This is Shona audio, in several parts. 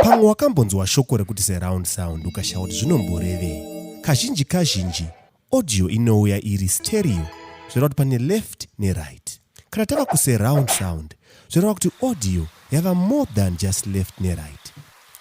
Pamwe wakambonzwa shoko rekuti surround sound ukashaya kuti zvinomborevei. Kazhinji audio inouya iri stereo, zvoreva kuti pane left neright. Kana tava kusurround sound, zvoreva kuti audio yava more than just left neright.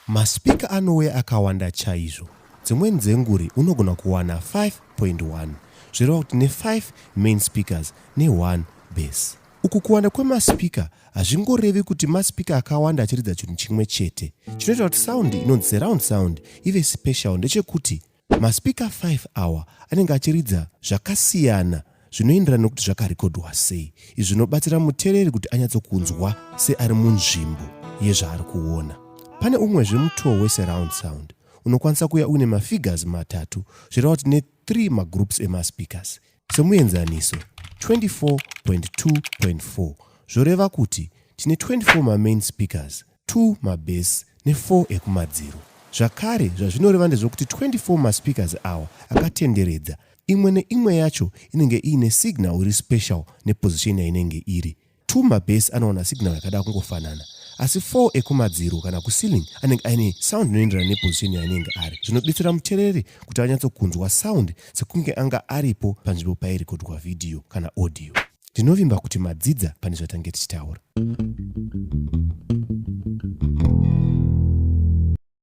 Maspika anouya akawanda chaizvo. Dzimweni dzenguri unogona kuwana 5.1, zvoreva kuti ne5 main speakers ne1 bass. Uku kuwanda kwemaspika hazvingorevi kuti maspika akawanda achiridza chinhu chimwe chete. Chinoita kuti sound inonzi surround sound ive special ndechekuti maspika 5 awa anenge achiridza zvakasiyana zvinoenderana nokuti zvakarekodwa sei. Izvi zvinobatsira muteereri kuti anyatsokunzwa seari munzvimbo yezvaari kuona. Pane umwezve mutoo wesurround sound unokwanisa kuuya une mafigures matatu, zvoreva kuti ne3 magroups emaspikers. Semuenzaniso 24.2.4 zvoreva kuti tine 24 mamain speakers, 2 mabass ne4 ekumadziro. Zvakare zvazvinoreva ndezvokuti 24 maspeakers awa akatenderedza, imwe neimwe yacho inenge iine signal iri special neposition yainenge iri. 2 mabass anowana signal yakada kungofanana, asi 4 ekumadziro kana kuceiling anenge aine sound inoenderana neposition yainenge ari. Zvinodetsera muteereri kuti anyatsokunzwa sound sekunge anga aripo panzvimbo pairekodwa video kana audio. Ndinovimba kuti madzidza pane zvatange tichitaura.